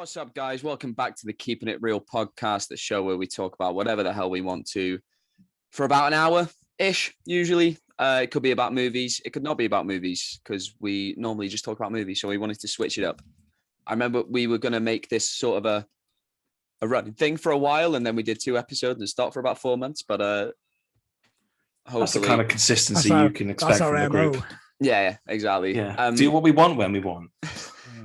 What's up, guys? Welcome back to the Keeping It Real podcast, the show where we talk about whatever the hell we want to for about an hour-ish, usually. It could be about movies. It could not be about movies because we normally just talk about movies, so we wanted to switch it up. I remember we were going to make this sort of a running thing for a while, and then we did 2 episodes and stopped for about 4 months, but hopefully... That's the kind of consistency you can expect from the group. Yeah, exactly. Yeah. Do what we want when we want.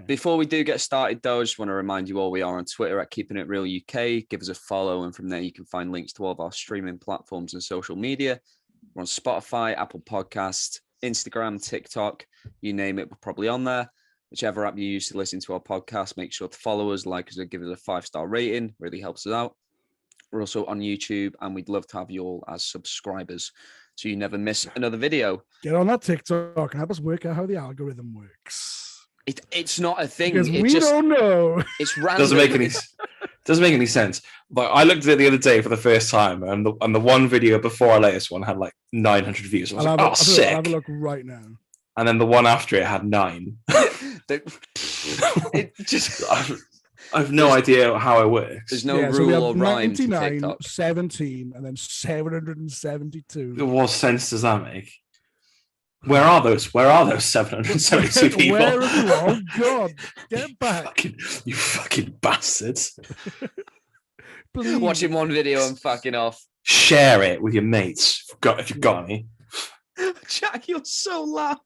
Before we do get started, though, I just want to remind you all we are on Twitter at Keeping It Real UK. Give us a follow, and from there you can find links to all of our streaming platforms and social media. We're on Spotify, Apple Podcasts, Instagram, TikTok, you name it, we're probably on there. Whichever app you use to listen to our podcast, make sure to follow us, like us, and give us a 5-star rating. Really helps us out. We're also on YouTube, and we'd love to have you all as subscribers so you never miss another video. Get on that TikTok and help us work out how the algorithm works. It's not a thing. Because we don't know. It's random. Doesn't make any sense. But I looked at it the other day for the first time, and the one video before our latest one had like 900 views. I was like, sick. I'll have a look right now. And then the one after it had 9. It just... I have no idea how it works. There's no rule or rhyme to 99, 17, and then 772. What sense does that make? Where are those 772 people? Where are you? Oh God, get back! You fucking bastards! Watching one video and fucking off. Share it with your mates if you've got any. Jack, you're so loud.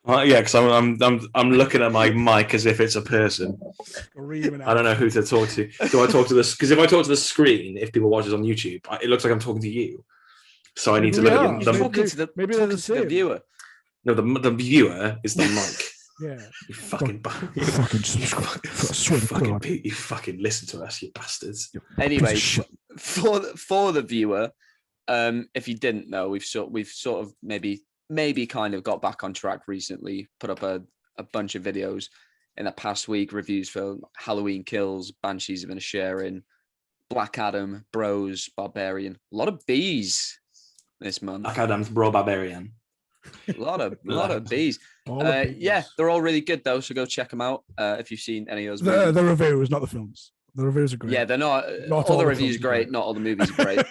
Yeah, because I'm looking at my mic as if it's a person. I don't know who to talk to. Do I talk to this? Because if I talk to the screen, if people watch this on YouTube, it looks like I'm talking to you. So I need to look at the viewer. No, the viewer is the mic. Yeah. You fucking you fucking listen to us, you bastards. Anyway, for the viewer, if you didn't know, we've sort of maybe kind of got back on track recently. Put up a bunch of videos in the past week, reviews for Halloween Kills, Banshees of Inisherin, Black Adam, Bros, Barbarian. A lot of bees this month. Black Adam's Bro Barbarian. A lot of bees. Yeah, they're all really good though, so go check them out if you've seen any of those. The reviews, not the films. The reviews are great. Yeah, they're not all the reviews are great. Not all the movies are great.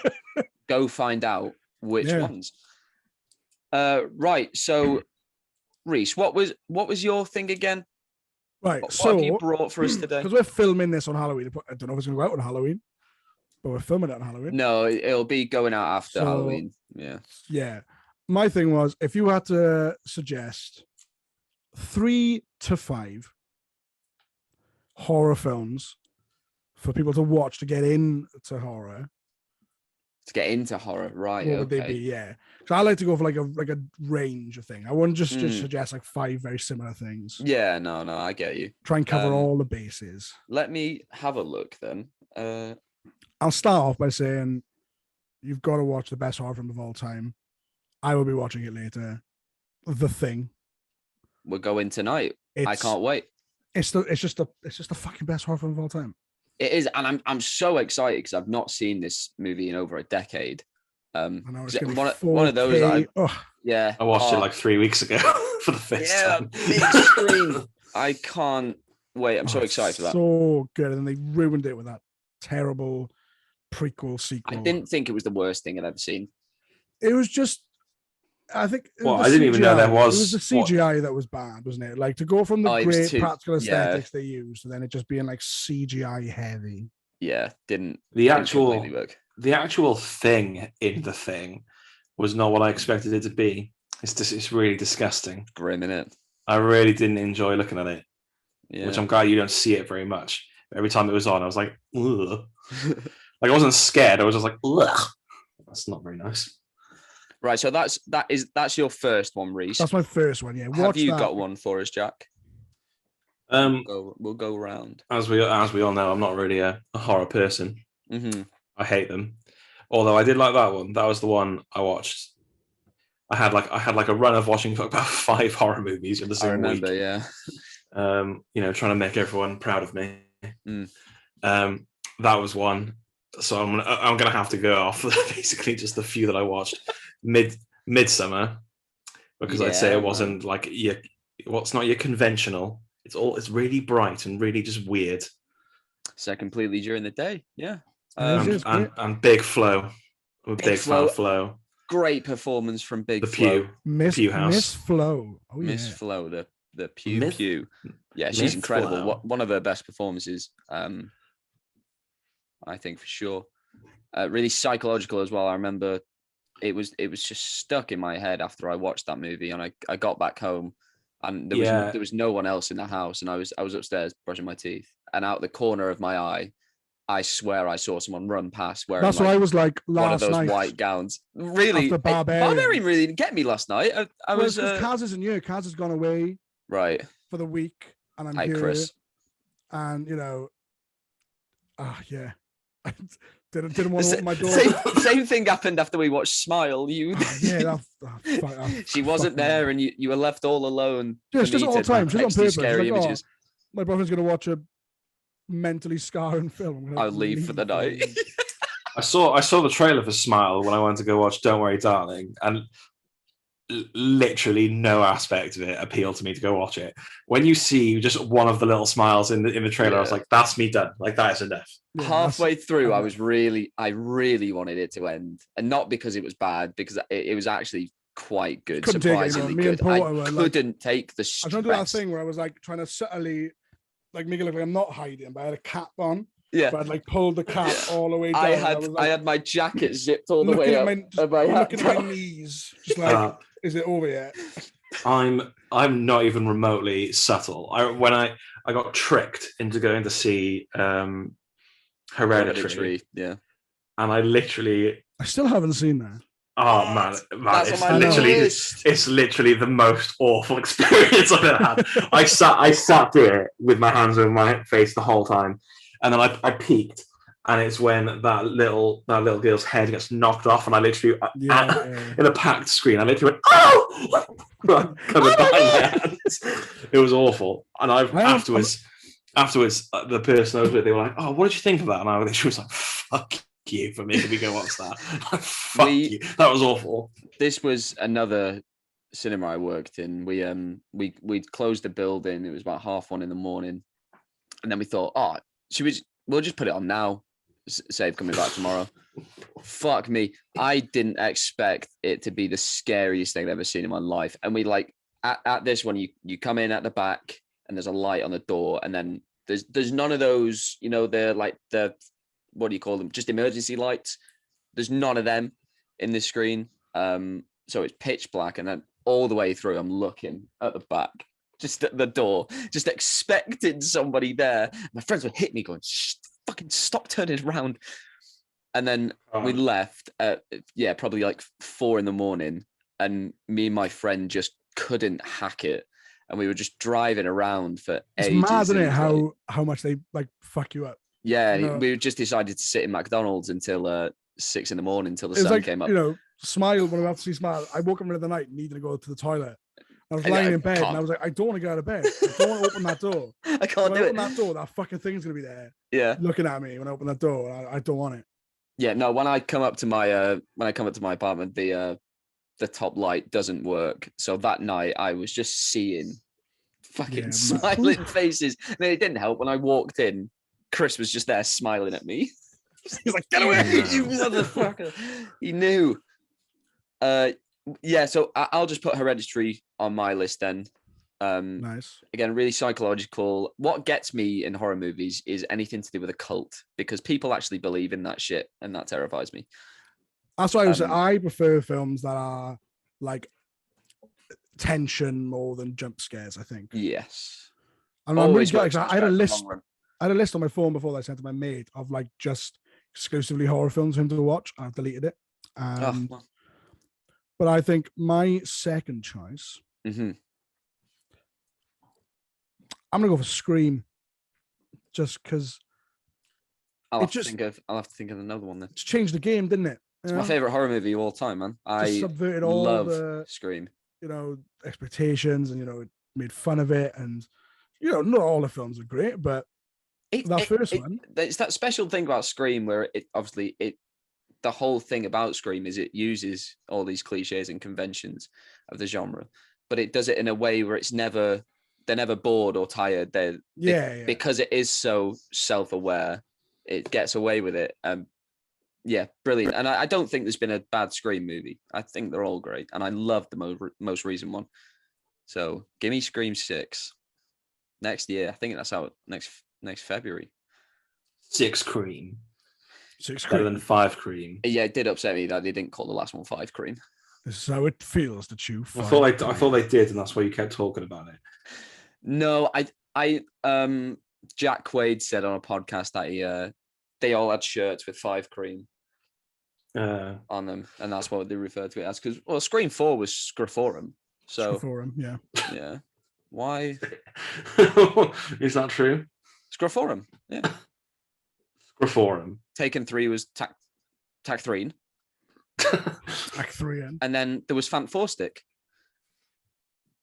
Go find out which ones. Right. So, Rhys, what was your thing again? Right. What have you brought for us today? Because we're filming this on Halloween. I don't know if it's going to go out on Halloween, but we're filming it on Halloween. No, it'll be going out after Halloween. Yeah. Yeah. My thing was, if you had to suggest 3 to 5 horror films for people to watch to get into horror. To get into horror, right? What would they be? Yeah. So I like to go for like a range of things. I wouldn't just suggest like 5 very similar things. Yeah, no, I get you. Try and cover all the bases. Let me have a look then. I'll start off by saying you've got to watch the best horror film of all time. I will be watching it later. The Thing. We're going tonight. I can't wait. It's just the fucking best horror film of all time. It is, and I'm so excited because I've not seen this movie in over a decade. I know, it's one of those. I watched it like 3 weeks ago for the first time. Big screen. I can't wait. I'm so excited for that. So good, and they ruined it with that terrible prequel sequel. I didn't think it was the worst thing I'd ever seen. It was just. I think. I didn't even know there was. It was the CGI that was bad, wasn't it? Like to go from the great practical aesthetics they used, and then it just being like CGI heavy. Yeah, the actual thing in The Thing was not what I expected it to be. It's really disgusting. Grim, innit? I really didn't enjoy looking at it. Yeah. Which I'm glad you don't see it very much. Every time it was on, I was like, ugh. Like I wasn't scared. I was just like, ugh. That's not very nice. Right, so that's your first one, Rhys. That's my first one. Yeah. Have you got one for us, Jack? We'll go around. As we all know, I'm not really a horror person. Mm-hmm. I hate them. Although I did like that one. That was the one I watched. I had like a run of watching about 5 horror movies in the same week. Yeah. Trying to make everyone proud of me. That was one. So I'm gonna have to go off basically just the few that I watched. Midsummer, because I'd say it wasn't it's not your conventional. It's really bright and really just weird. So completely during the day. Yeah. And Big Flo. I'm a big fan of Flo. Great performance from Big Flo. Miss House. Miss Flo. Oh, Miss yeah. Flo, the Pew. Yeah, she's incredible. Flo. One of her best performances, I think for sure. Really psychological as well. I remember it was just stuck in my head after I watched that movie, and I got back home, and there was no one else in the house, and I was upstairs brushing my teeth, and out the corner of my eye, I swear I saw someone run past wearing That's what I was like last one of those night. White gowns. Really, Barbarian really didn't get me last night. I was because Kaz isn't here. Kaz has gone away right for the week, and I'm Hi, here. Chris. And yeah. Didn't want to open my door. Same thing happened after we watched Smile. She wasn't there, and you were left all alone. Yeah, she does it all the time. She's on purpose. Scary images. My brother's gonna watch a mentally scarring film. I'll leave for the night. I saw the trailer for Smile when I went to go watch Don't Worry Darling, and literally no aspect of it appealed to me to go watch it. When you see just one of the little smiles in the trailer, I was like, that's me done. Like, that is enough. Yeah, halfway through, I really wanted it to end, and not because it was bad, because it was actually quite good, surprisingly good. I couldn't take the stress. I was trying to do that thing where I was like trying to subtly like make it look like I'm not hiding, but I had a cap on. Yeah, but I'd like pulled the cap all the way down. I had my jacket zipped all the way up. Looking at my knees, just like, is it over yet? I'm not even remotely subtle. When I got tricked into going to see Hereditary, yeah, and I still haven't seen that. Oh man, it's literally the most awful experience I've ever had. I sat there with my hands over my face the whole time, and then I peeked, and it's when that little girl's head gets knocked off, and I literally in a packed screen, I literally went, oh, covered behind my hands. It was awful, and afterwards, the person I was with, they were like, "Oh, what did you think of that?" And I literally was like, "Fuck you for making me go watch that." Fuck you. That was awful. This was another cinema I worked in. We'd closed the building. It was about 1:30 in the morning, and then we thought, we'll just put it on now. Save coming back tomorrow. Fuck me, I didn't expect it to be the scariest thing I've ever seen in my life. And we like at this one, you come in at the back, and there's a light on the door, and then there's none of those, they're like the, what do you call them? Just emergency lights. There's none of them in this screen. So it's pitch black, and then all the way through, I'm looking at the back, just at the door, just expecting somebody there. My friends would hit me going, fucking stop turning around. And then we left at, probably like 4 a.m, and me and my friend just couldn't hack it. And we were just driving around for ages. It's mad, isn't it, how much they like fuck you up. Yeah, we just decided to sit in McDonald's until 6 a.m. until the sun came up. Smile, when I went to see Smile, I woke up in the middle of the night needing to go to the toilet. I was lying in bed, and I was like, I don't want to get out of bed. I don't want to open that door. I can't do it. Open that door, that fucking thing's gonna be there. Yeah, looking at me when I open that door. I don't want it. Yeah, no. When I come up to my apartment, the top light doesn't work. So that night, I was just seeing fucking smiling faces. And it didn't help when I walked in. Chris was just there smiling at me. He's like, "Get away, you motherfucker!" He knew. So I'll just put Hereditary on my list then. Nice. Again, really psychological. What gets me in horror movies is anything to do with a cult, because people actually believe in that shit, and that terrifies me. That's why I prefer films that are like tension more than jump scares, I think. Yes. And I'm really glad, I had a list. I had a list on my phone before that I sent to my mate of like just exclusively horror films for him to watch. I've deleted it. But I think my second choice, I'm gonna go for Scream, just because I'll have to think of another one then. It's changed the game, didn't it? It's my favorite horror movie of all time, man. I subverted all the Scream, expectations, and it made fun of it, and not all the films are great, but that first one, it's that special thing about Scream where the whole thing about Scream is it uses all these cliches and conventions of the genre, but it does it in a way where it's never they're never bored or tired. Yeah. Because it is so self-aware, it gets away with it. Yeah, brilliant. And I don't think there's been a bad Scream movie. I think they're all great, and I love the most recent one. So give me Scream 6 next year. I think that's out next February. 6 Cream. 6 Better Cream. than 5 Cream. Yeah, it did upset me that they didn't call the last one 5 Cream. This is how it feels to chew. I thought they did, and that's why you kept talking about it. No, Jack Quaid said on a podcast that they all had shirts with 5 Cream on them, and that's what they referred to it as. Because Scream 4 was Scroforum. So Scroforum, yeah. Why is that true? Scroforum? Yeah. Scroforum. Taken 3 was Tacthrine. Tacthrine. And then there was Fant4stick.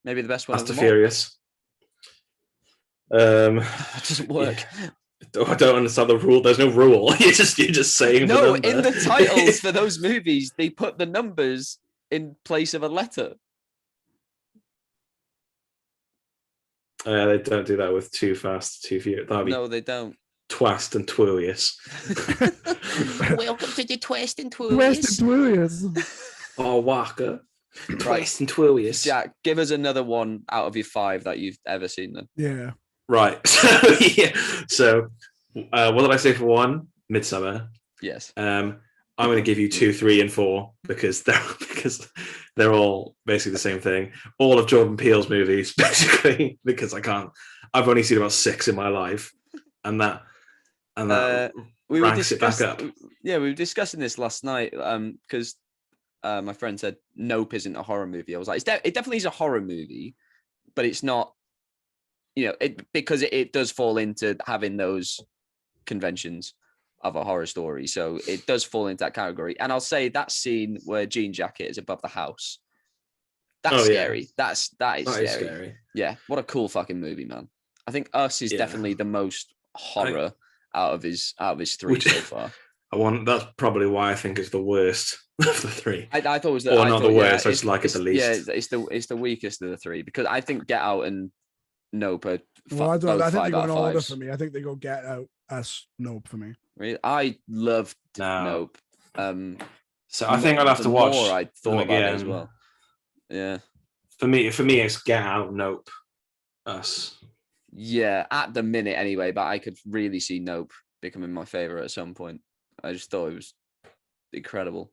Maybe the best one. Fast and Furious. It doesn't work. Yeah. I don't understand the rule. There's no rule. You're just saying. No, in the titles for those movies, they put the numbers in place of a letter. They don't do that with Too Fast, Too Furious. No, they don't. Twast and Twilious. Welcome to the Twist and Twist and Twilious. Oh, Walker. Twist and Twilious. Jack, give us another one out of your 5 that you've ever seen then. Yeah. Right. So, what did I say for 1? Midsummer. Yes. I'm going to give you 2, 3, and 4 because they're all basically the same thing. All of Jordan Peele's movies, basically, because I've only seen about 6 in my life, and that ranks it back up. Yeah, we were discussing this last night because my friend said Nope isn't a horror movie. I was like, it definitely is a horror movie, but it's not. Because it does fall into having those conventions of a horror story. So it does fall into that category. And I'll say that scene where Jean Jacket is above the house. That's scary. Yeah. That is scary. Yeah. What a cool fucking movie, man. I think Us is definitely the most horror out of his 3 so far. That's probably why I think it's the worst of the 3. I thought it was not the worst. I just like it the least. Yeah, it's the weakest of the 3 because I think Get Out and Nope. I think they go in order for me. I think they go Get Out as Nope for me. Really? I loved Nope. So I think I'll have to watch. More I thought about it as well. Yeah. For me, it's Get Out, Nope, Us. Yeah, at the minute anyway. But I could really see Nope becoming my favorite at some point. I just thought it was incredible.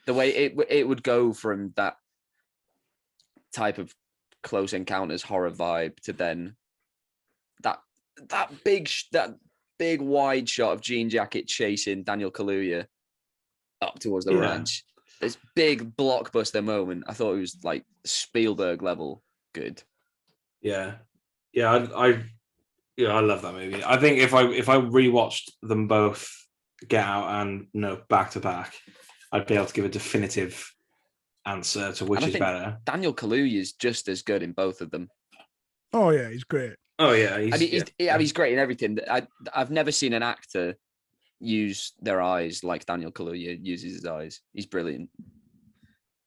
The way it would go from that type of Close Encounters horror vibe to then that big wide shot of Jean Jacket chasing Daniel Kaluuya up towards the ranch. This big blockbuster moment. I thought it was like Spielberg level good. Yeah, I love that movie. I think if I rewatched them both, Get Out and Nope, back to back, I'd be able to give a definitive answer to which is better. Daniel Kaluuya is just as good in both of them. Oh yeah, he's great. Oh yeah, he's great in everything. I've never seen an actor use their eyes like Daniel Kaluuya uses his eyes. He's brilliant.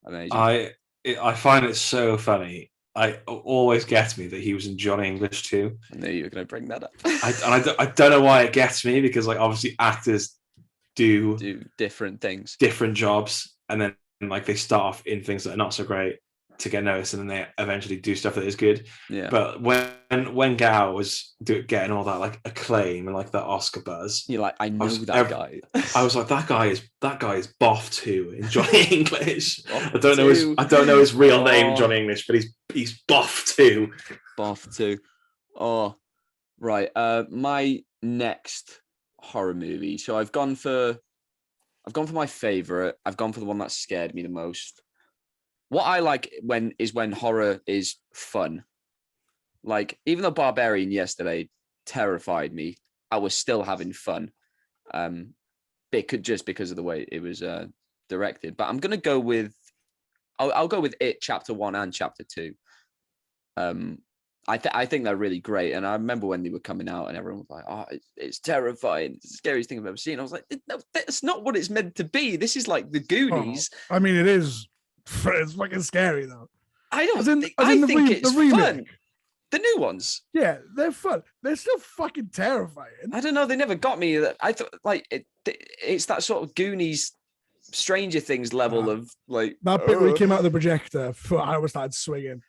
Amazing. I find it so funny. I always gets me that he was in Johnny English too. I knew you were going to bring that up. I don't know why it gets me because like obviously actors do different things, different jobs, and then like they start off in things that are not so great to get noticed, and then they eventually do stuff that is good. Yeah. But when Gao was getting all that like acclaim and like that Oscar buzz, you're like, I know that guy. I was like, that guy is Boff too in Johnny English. I don't know his real name in Johnny English, but he's Boff too. Boff too. Oh, right. My next horror movie. So I've gone for my favorite. I've gone for the one that scared me the most. What I like when horror is fun. Like, even though Barbarian yesterday terrified me, I was still having fun. Because of the way it was directed. But I'm gonna go with I'll go with It Chapter 1 and Chapter 2. I think they're really great. And I remember when they were coming out and everyone was like, oh, it's terrifying. It's the scariest thing I've ever seen. I was like, no, that's not what it's meant to be. This is like the Goonies. Oh, I mean, it is. It's fucking scary though. I don't think it's fun. The new ones. Yeah, they're fun. They're still fucking terrifying. I don't know. They never got me. I thought like it's that sort of Goonies, Stranger Things level of like that bit where he came out of the projector. I was started swinging.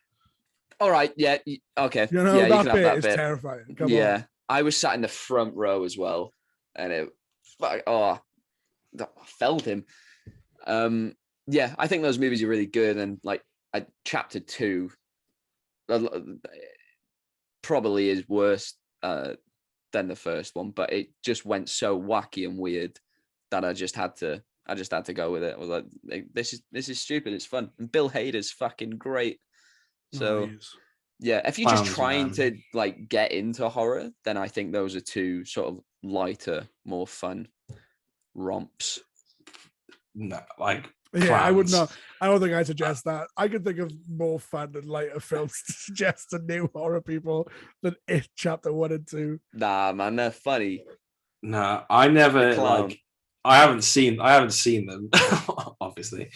All right, yeah, okay. You know, yeah, that you can bit have is that bit. terrifying. Come yeah, on. I was sat in the front row as well, and I felt him. Yeah, I think those movies are really good, and like chapter 2 probably is worse than the first one, but it just went so wacky and weird that I just had to go with it. I was like, this is stupid. It's fun, and Bill Hader's fucking great. So yeah, if you're just trying to like get into horror, then I think those are two sort of lighter, more fun romps. No, like yeah, I would not. I don't think I suggest that. I could think of more fun and lighter films to suggest to new horror people than It Chapter 1 and 2. Nah, man, they're funny. No, I never like. I haven't seen them, obviously.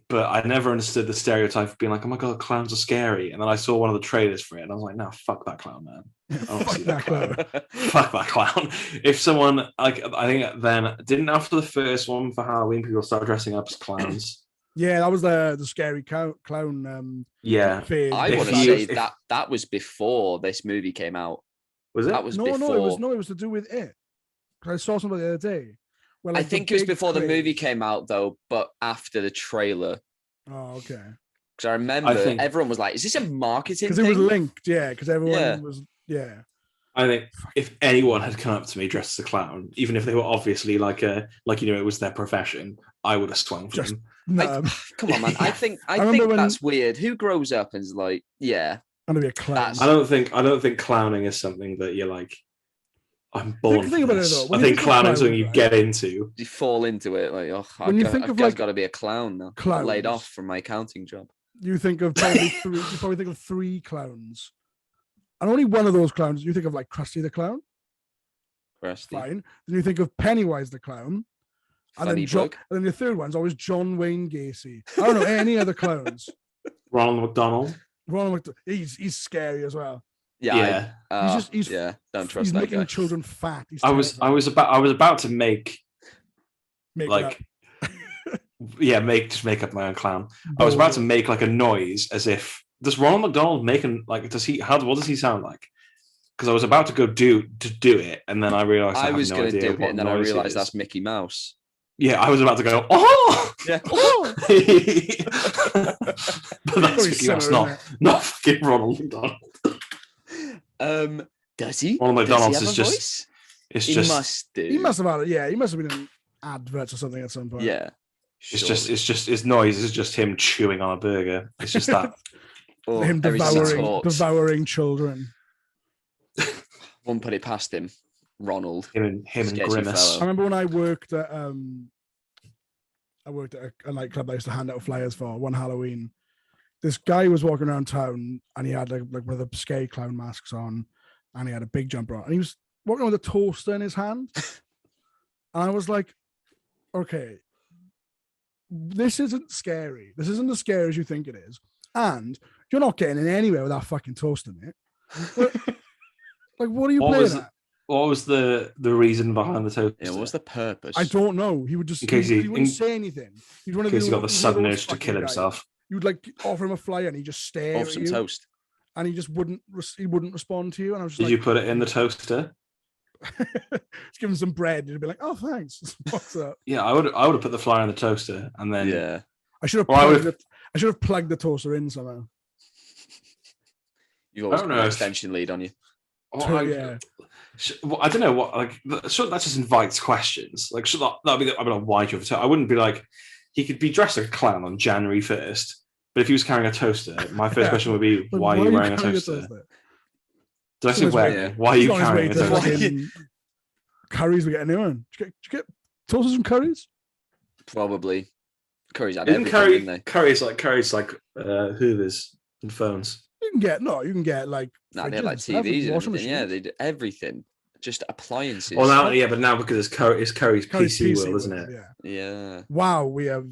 But I never understood the stereotype of being like, oh my God, clowns are scary. And then I saw one of the trailers for it and I was like, no, fuck that clown, man. I don't see that clown. Fuck that clown. If someone, like, I think then, didn't after the first one for Halloween, people start dressing up as clowns? Yeah, that was the scary clown. Yeah. Phase. I want to say that was before this movie came out. Was it? That was before. It was to do with it. I saw something the other day. Well, like I think it was before the movie came out, though, but after the trailer. Oh, okay. Because I remember everyone was like, "Is this a marketing?" Because it was linked, yeah. Because everyone was, yeah. I think if anyone had come up to me dressed as a clown, even if they were obviously it was their profession, I would have swung for them. No. Come on, man. I think that's weird. Who grows up and is like, yeah, I'm gonna be a clown. I don't think clowning is something that you're like, I'm born for this. I think clowning is something you get into. You fall into it. Like, oh, I've got to be a clown now. I'm laid off from my accounting job. You think of probably three clowns. And only one of those clowns, you think of like Krusty the Clown. Krusty. Fine. Then you think of Pennywise the Clown. And then the third one's always John Wayne Gacy. I don't know any other clowns. Ronald McDonald. He's scary as well. Yeah. He's don't trust he's that making guy. children fat. I was about to make like make up my own clown. I was about to make like a noise as if does Ronald McDonald making like what does he sound like? Because I was about to go do it, and then I realized I was going to do it, and then I realized that's Mickey Mouse. Yeah, I was about to go, oh! Yeah. Oh! But that's Mickey Mouse, not fucking Ronald McDonald. Does he? Ronald McDonald's is just... Voice? It's he just... must do. He must have had it, yeah. He must have been in adverts or something at some point. Yeah. It's just his noise is just him chewing on a burger. It's just that. Him devouring children. Won't put it past him. Ronald. Him and Grimace. I remember when I worked at a nightclub I used to hand out flyers for one Halloween. This guy was walking around town and he had like one of the scary clown masks on and he had a big jumper on and he was walking with a toaster in his hand. And I was like, okay, this isn't scary. This isn't as scary as you think it is. And you're not getting in anywhere with that fucking toaster, mate. Like, what are you playing at? What was the reason behind the toaster? Yeah, what was the purpose? I don't know. He would just he wouldn't say anything. In case he got the sudden urge to kill himself. You would like offer him a flyer and he just stare at you. Toast. And he just wouldn't respond to you. And I was just Did you put it in the toaster? Just give him some bread. He'd be like, "Oh, thanks." What's up? Yeah, I would have put the flyer in the toaster and then I should have plugged the toaster in somehow. You've always got an extension lead on you. Yeah. I don't know what that just invites questions. Like, should that be? I'd be like, why do you have a toaster? I wouldn't be like, he could be dressed like a clown on January 1st, but if he was carrying a toaster, my first question would be, why are you wearing a toaster? Did I say where? Why are you carrying a toaster? Curry's were getting new one. Did you get toasters from Curry's? Probably. Curry's had everything, didn't they? Curry's like Hoovers and phones. You can get like they had like TVs and everything. Yeah, they did everything. Just appliances. Well, but now because it's Curry's PC world, isn't it? Yeah. Wow, we have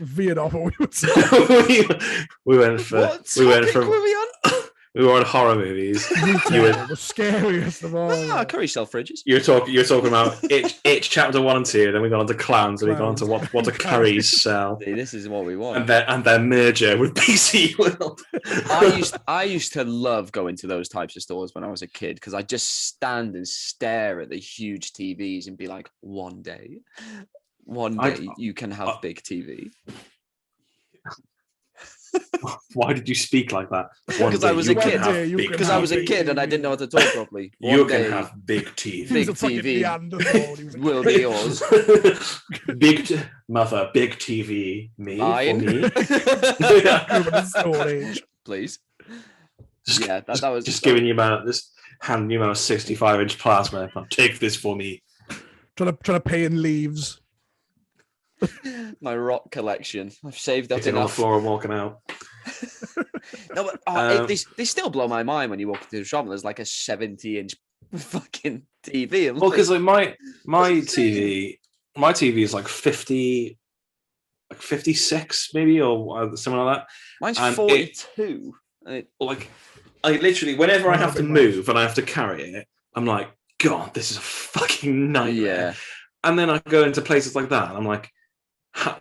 veered off what we were saying. we went for What topic were we on? we were on horror movies. You were the scariest of all. Curry Selfridges. You're talking about Itch chapter 1 and 2, then we got on to clowns, and we got on to what do curries sell. See, this is what we want. And their merger with PC World. I used to love going to those types of stores when I was a kid because I just stand and stare at the huge TVs and be like, one day you can have big TV. Why did you speak like that? Because I was a kid. Because I was a kid and I didn't know how to talk properly. You can have big TV. Big TV will be yours. Big TV. Me. Mine. For me. Please. Yeah, that was just giving you handing you a 65-inch plasma. Take this for me. Trying to pay in leaves. My rock collection. I've saved up enough. On the floor and walking out. No, but they still blow my mind when you walk into the shop and there's like a 70-inch fucking TV. Well, because like my TV is like 50, like 56 maybe or something like that. Mine's 42. I literally, whenever I have to move and I have to carry it, I'm like, God, this is a fucking nightmare. Yeah. And then I go into places like that, and I'm like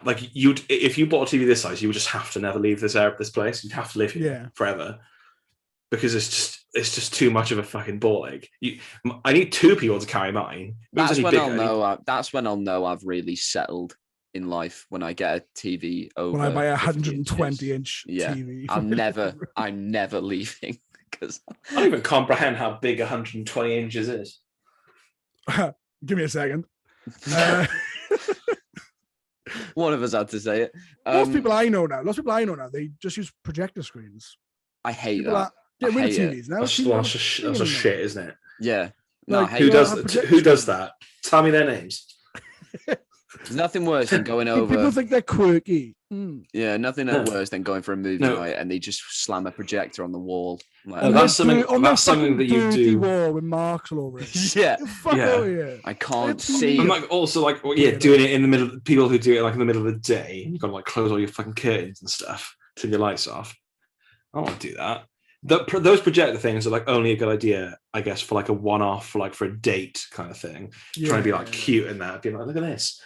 if you bought a TV this size, you would just have to never leave this place. You'd have to live here forever, because it's just too much of a fucking ball ache. I need two people to carry mine. That's when I'll know I've really settled in life, when I get a TV over. When I buy a 120-inch TV. I'm never leaving, because I don't even comprehend how big 120 inches is. Give me a second. One of us had to say it. Most people I know now, they just use projector screens. I hate that. Get rid of TVs now. That's a shit, isn't it? Yeah. No, who does that? Tell me their names. There's nothing worse than going over. People think they're quirky. Yeah, nothing worse than going for a movie night and they just slam a projector on the wall. Like, that's something that you do. Wall with marks all over it. Yeah, over here. I can't see. I'm like doing it in the middle. People who do it like in the middle of the day, you've got to like close all your fucking curtains and stuff, turn your lights off. I don't want to do that. Those projector things are like only a good idea, I guess, for like a one-off, for a date kind of thing. Trying to be like cute and that, being like, look at this.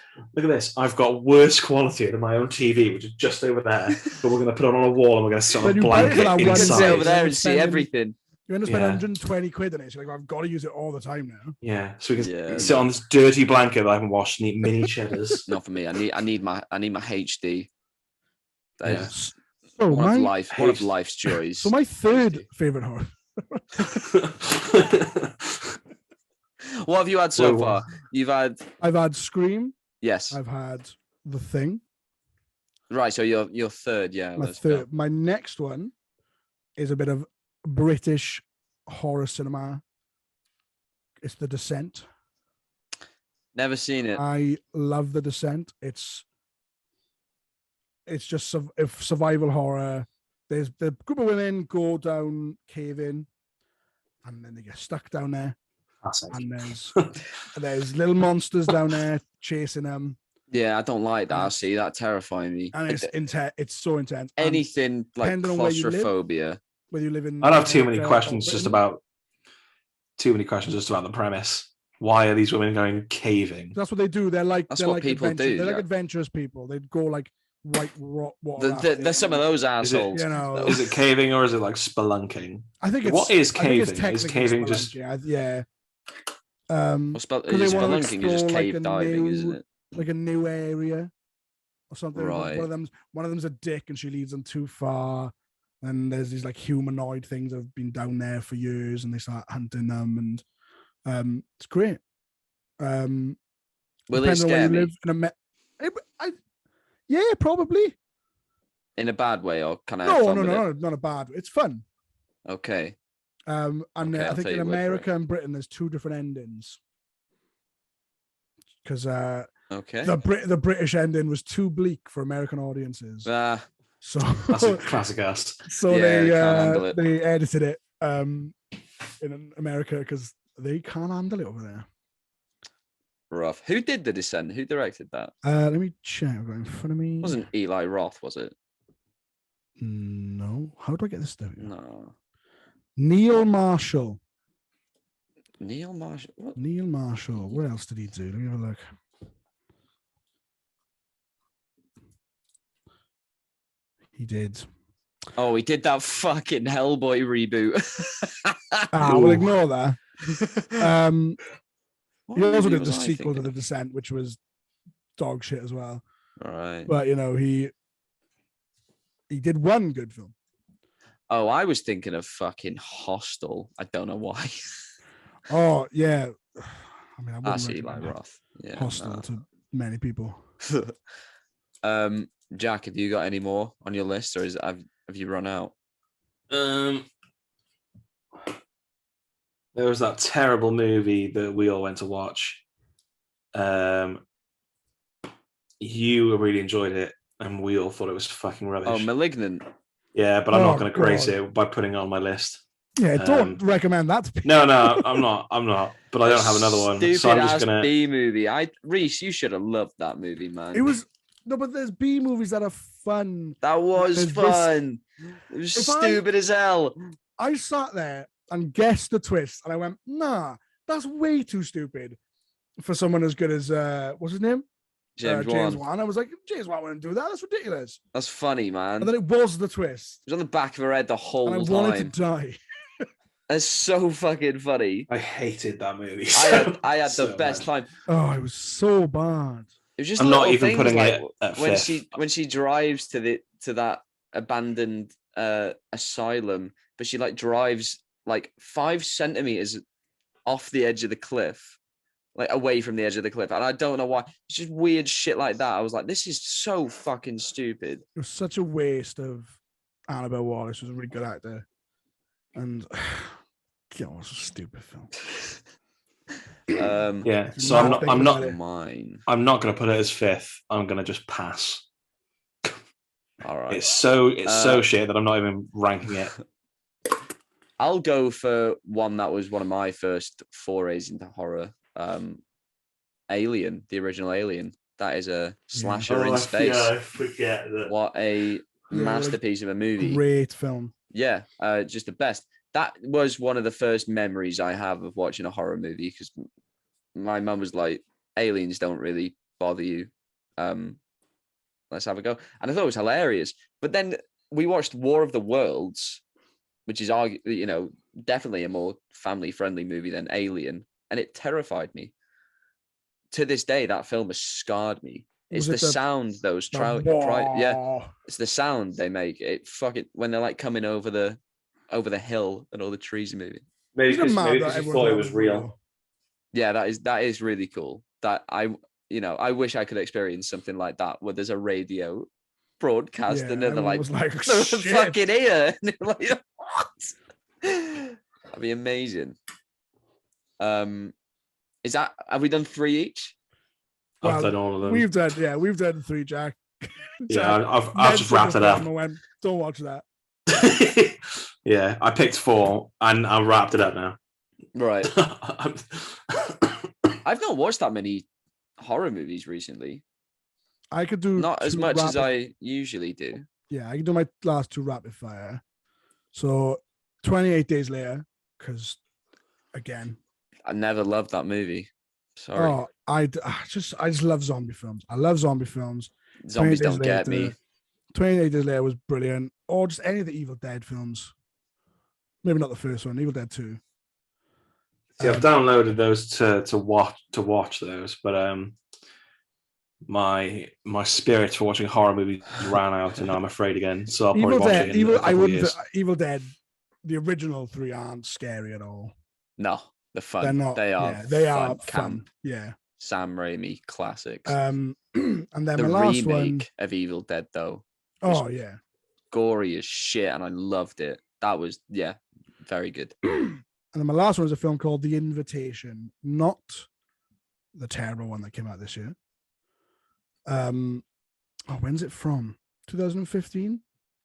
I've got worse quality than my own TV, which is just over there, but we're going to put it on a wall and we're going to sit on a blanket inside. You can sit over there and see everything. You're going to spend 120 quid on it. So you're like, I've got to use it all the time now. Yeah, so we can sit on this dirty blanket that I haven't washed and eat mini cheddars. Not for me. I need my HD. That is one of life's joys. So my third favorite horror. What have you had so far? I've had Scream. Yes. I've had The Thing. Right. So your third, yeah. My next one is a bit of British horror cinema. It's The Descent. Never seen it. I love The Descent. It's just survival horror. There's the group of women go down cave-in, and then they get stuck down there. And there's little monsters down there chasing them. Yeah, I don't like that. I see that terrifying me. And it's so intense. Anything like claustrophobia. Whether you live in, I'd have too many questions just about the premise. Why are these women going caving? That's what they do. They're like people do. They're like adventurous people. They'd go like white rock water. There's some of those assholes. Is it caving or is it like spelunking? I think it's. What is caving? Is caving just? Yeah. Spelunking is just cave diving, isn't it? Like a new area or something. Right. One of them's a dick and she leads them too far. And there's these like humanoid things that have been down there for years, and they start hunting them, and it's great. Will it scare me? Yeah, probably. In a bad way, or can I? No, not a bad way. It's fun. Okay. I think in America and Britain, there's two different endings. Because the British ending was too bleak for American audiences. So that's a classic ass. So they edited it in America because they can't handle it over there. rough. Who did The Descent? Who directed that? Let me check. I've got it in front of me. It wasn't Eli Roth, was it? No. How do I get this down? No. Neil Marshall. Neil Marshall. What? Neil Marshall. What else did he do? Let me have a look. He did. Oh, he did that fucking Hellboy reboot. We'll ignore that. What He also movie did was the I sequel to thinking The of? Descent, which was dog shit as well. All right. But he did one good film. Oh, I was thinking of fucking Hostel. I don't know why. Oh yeah, I mean, I That's wouldn't Eli recommend Roth. Yeah. Hostel to many people. No. Jack, have you got any more on your list, or have you run out? There was that terrible movie that we all went to watch. You really enjoyed it, and we all thought it was fucking rubbish. Oh, Malignant. Yeah, but I'm not going to grace God. it by putting it on my list. Yeah, don't recommend that to people. No, I'm not. But I don't have another one. Stupid So I'm just ass gonna. B movie. Rhys, you should have loved that movie, man. It was no, but there's B movies that are fun. That was There's fun. It was stupid as hell. I sat there and guessed the twist, and I went, "Nah, that's way too stupid for someone as good as what's his name, James Wan. Wan." I was like, "James Wan wouldn't do that. That's ridiculous." That's funny, man. And then it was the twist, It was on the back of her head the whole and I time. wanted to die. That's so fucking funny. I hated that movie. I had the so best much. time. Oh, it was so bad. It was just I'm not little even things putting like it at when fifth. when she drives to that abandoned asylum, but she like drives like 5 centimeters off the edge of the cliff, like away from the edge of the cliff, and I don't know why. It's just weird shit like that. I was like, this is so fucking stupid. It was such a waste of Annabelle Wallace. She was a really good actor, and God, it was a stupid film. Yeah, so Not I'm not mine. I'm not going to put it as fifth. I'm going to just pass. All right. It's so shit that I'm not even ranking it. I'll go for one that was one of my first forays into horror. Alien, the original Alien. That is a slasher in space. Yeah, I forget that. What a masterpiece of a movie. Great film. Yeah, just the best. That was one of the first memories I have of watching a horror movie, because my mum was like, aliens don't really bother you. Let's have a go. And I thought it was hilarious. But then we watched War of the Worlds, which is, definitely a more family-friendly movie than Alien. And it terrified me. To this day, that film has scarred me. It's the sound those it's the sound they make. It when they're like coming over the hill and all the trees are moving. Maybe because you thought it was real. Yeah, that is really cool. That I wish I could experience something like that, where there's a radio broadcast and then they're like, fucking here. And they're like, what? That'd be amazing. Have we done 3 each? I've done all of them. We've done 3, Jack. Yeah, I've just wrapped it up. I went, don't watch that. Yeah, I picked 4 and I wrapped it up now. Right. I've not watched that many horror movies recently. I could do not as much as I usually do. Yeah, I can do my last 2 rapid fire. So 28 Days Later, because again, I never loved that movie. Sorry. Oh, I just love zombie films. I love zombie films. Zombies don't get me. 28 Days Later was brilliant. Or just any of the Evil Dead films. Maybe not the first one, Evil Dead 2. See, I've downloaded those to watch those, but my spirit for watching horror movies ran out, and I'm afraid again. So I'll probably watch it in a couple of years. Evil Dead, the original 3 aren't scary at all. No, they're fun. They're not. They are. Yeah, they are fun. Camp. Yeah. Sam Raimi classics. And then the my last remake of Evil Dead, though. Oh yeah. Gory as shit, and I loved it. That was very good. And then my last one is a film called The Invitation, not the terrible one that came out this year. When's it from? 2015?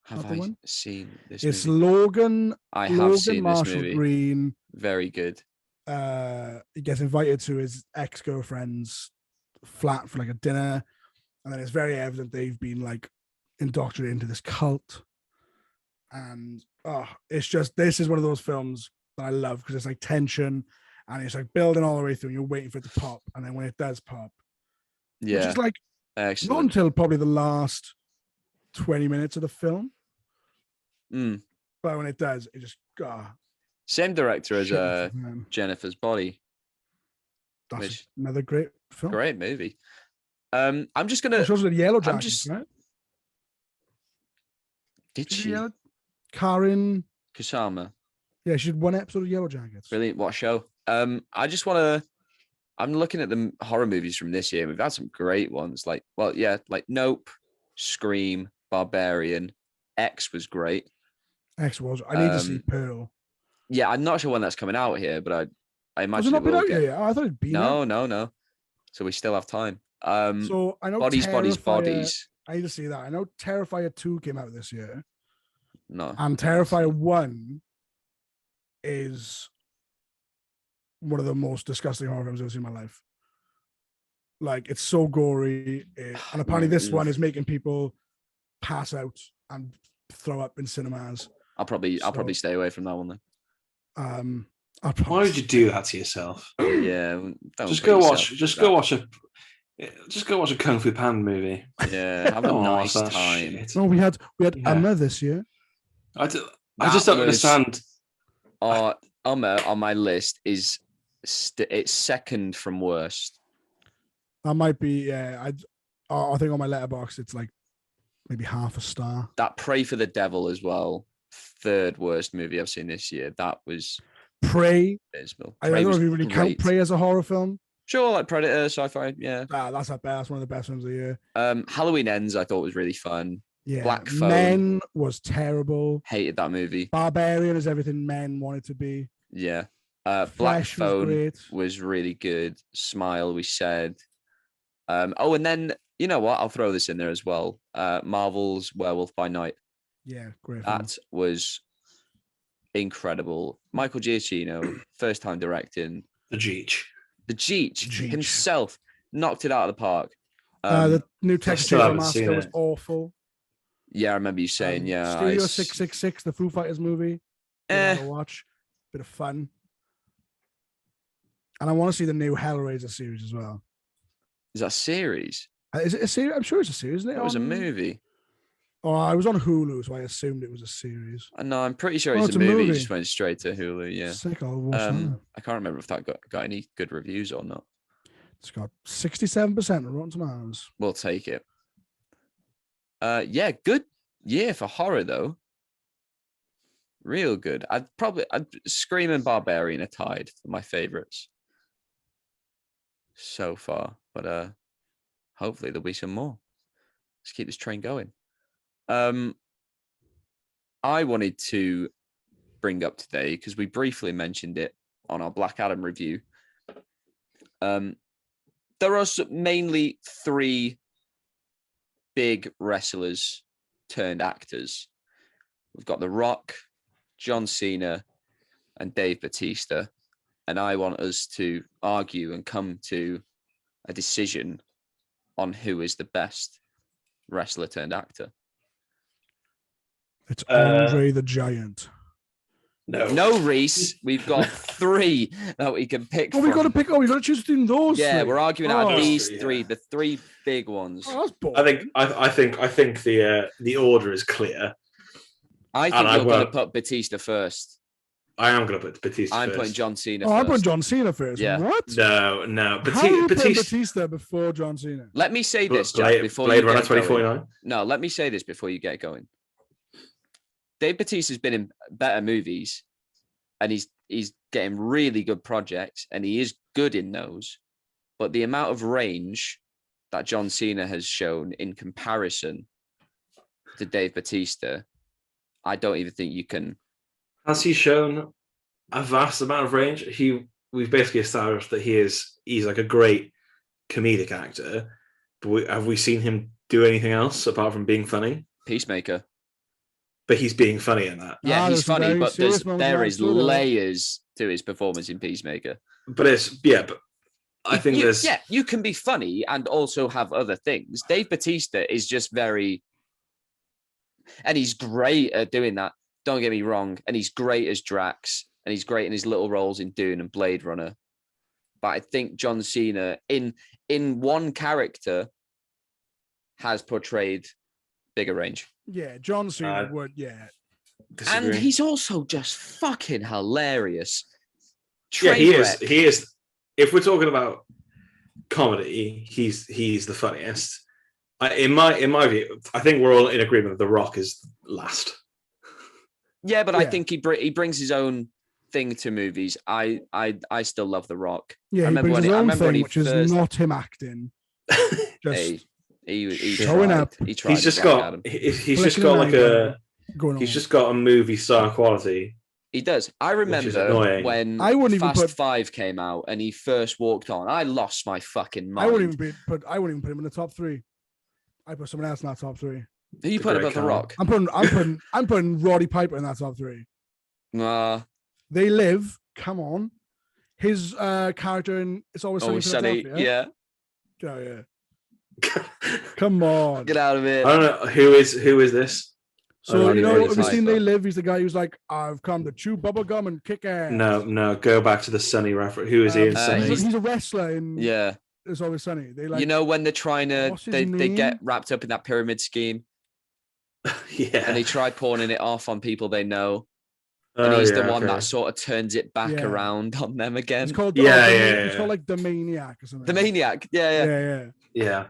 Have I seen this It's movie? Logan. I have seen Marshall this movie. Green. Very good. he gets invited to his ex-girlfriend's flat for like a dinner, and then it's very evident they've been like indoctrinated into this cult. And it's just, this is one of those films that I love because it's like tension and it's like building all the way through and you're waiting for it to pop, and then when it does pop, which is like excellent. not until probably the last 20 minutes of the film, but when it does, it just same director as Jennifer's Body. That's another great film. Great movie. I'm just gonna. She also did Yellow Jackets, right? Did she? Karin Kusama. Yeah, she did one episode of Yellow Jackets. Brilliant. What a show. I just want to. I'm looking at the horror movies from this year. We've had some great ones. Like Nope, Scream, Barbarian, X was great. X was. I need to see Pearl. Yeah, I'm not sure when that's coming out here, but I imagine has it not been out yet? I thought it'd been out. No. So we still have time. So I know Bodies. I need to see that. I know Terrifier 2 came out this year. No. And Terrifier 1 is one of the most disgusting horror films I've ever seen in my life. Like, it's so gory. And apparently this one is making people pass out and throw up in cinemas. I'll probably stay away from that one then. Why would you do that to yourself? Yeah. Just go watch a Kung Fu Panda movie. Yeah, have a nice time. Shit. No, we had Emma this year. I just don't understand. Emma on my list is it's second from worst. That might be. I think on my letterbox it's like maybe half a star. That Pray for the Devil as well. Third worst movie I've seen this year. That was Prey. Abysmal. I don't know if you really count Prey as a horror film. Sure, like Predator, sci-fi, yeah. That's not bad. That's one of the best films of the year. Halloween Ends, I thought was really fun. Yeah. Black Phone. Men was terrible. Hated that movie. Barbarian is everything men wanted to be. Yeah. Black Phone was really good. Smile, we said. And then, you know what? I'll throw this in there as well. Marvel's Werewolf by Night. Yeah, great film. That was incredible. Michael Giacchino, first time directing. The Cheech himself knocked it out of the park. The new Texas Chainsaw Massacre was awful. Yeah, I remember you saying, Studio 666, the Foo Fighters movie. Watch. Bit of fun. And I want to see the new Hellraiser series as well. Is that a series? Is it a series? I'm sure it's a series, isn't it? It was a movie. Oh, I was on Hulu, so I assumed it was a series. No, I'm pretty sure it's a movie. It just went straight to Hulu, yeah. Sick, I'll watch that. I can't remember if that got any good reviews or not. It's got 67% on Rotten Tomatoes. We'll take it. Yeah, good year for horror, though. Real good. I'd Scream and Barbarian are tied for my favorites so far, but hopefully there'll be some more. Let's keep this train going. I wanted to bring up today because we briefly mentioned it on our Black Adam review. There are mainly three big wrestlers turned actors. We've got The Rock, John Cena, and Dave Bautista. And I want us to argue and come to a decision on who is the best wrestler turned actor. It's Andre the Giant. No, Rhys. We've got three that we can pick from. We've got to pick. We've got to choose between those. Yeah, three. We're arguing out these three, the three big ones. Oh, that's boring. I think the order is clear. I think you're going to put Batista first. I am going to put Batista I'm first. putting John Cena first. I'm putting John Cena first. Yeah. What? No. How do you put Batista before John Cena? Let me say this, Jack, before Blade you Runner get 2049. going. No, let me say this before you get going. Dave Bautista's been in better movies, and he's getting really good projects, and he is good in those. But the amount of range that John Cena has shown in comparison to Dave Bautista, I don't even think you can. Has he shown a vast amount of range? We've basically established that he's like a great comedic actor. But have we seen him do anything else apart from being funny? Peacemaker. But he's being funny in that. Yeah, he's funny, but there is layers to his performance in Peacemaker. But I think you can be funny and also have other things. Dave Bautista is just very, and he's great at doing that. Don't get me wrong, and he's great as Drax, and he's great in his little roles in Dune and Blade Runner. But I think John Cena in one character has portrayed bigger range. Yeah, John Cena would. Yeah, disagree. And he's also just fucking hilarious. He is. If we're talking about comedy, he's the funniest. In my view, I think we're all in agreement that The Rock is last. Yeah, but I think he brings his own thing to movies. I still love The Rock. Yeah, he brings his own thing, which is not him acting. Just he showing tried. up. He tried. He's just got a movie star quality. He does. I remember when Fast 5 came out and he first walked on. I lost my fucking mind. I wouldn't even put him in the top 3. I put someone else in that top 3. Who you put above The Rock? I'm putting Roddy Piper in that top 3. Nah. They Live. Come on. His character in It's Always Sunny. Yeah. Oh yeah. Come on. Get out of it. I don't know who is this. So have you seen They Live? He's the guy who's like, I've come to chew bubble gum and kick ass. No, go back to the Sunny reference. Who is he in Sunny? He's a wrestler in It's Always Sunny. They when they're trying to they get wrapped up in that pyramid scheme. Yeah. And they try pawning it off on people they know. And he's the one that sort of turns it back around on them again. It's called it's called like The Maniac or something. The Maniac. Yeah.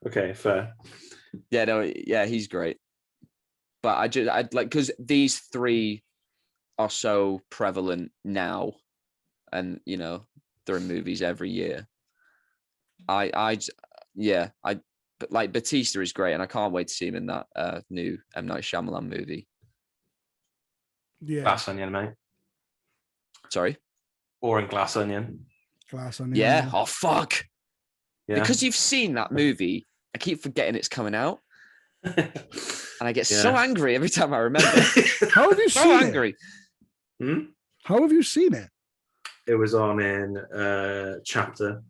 Okay, fair. Yeah, no, yeah, he's great. But I'd like, because these 3 are so prevalent now, and they're in movies every year. But like Batista is great, and I can't wait to see him in that new M. Night Shyamalan movie. Yeah, Glass Onion, mate. Sorry, or in Glass Onion. Glass Onion. Yeah. Oh fuck. Yeah. Because you've seen that movie, I keep forgetting it's coming out. And I get so angry every time I remember. How have you seen angry. it? How have you seen it? It was on in Chapter.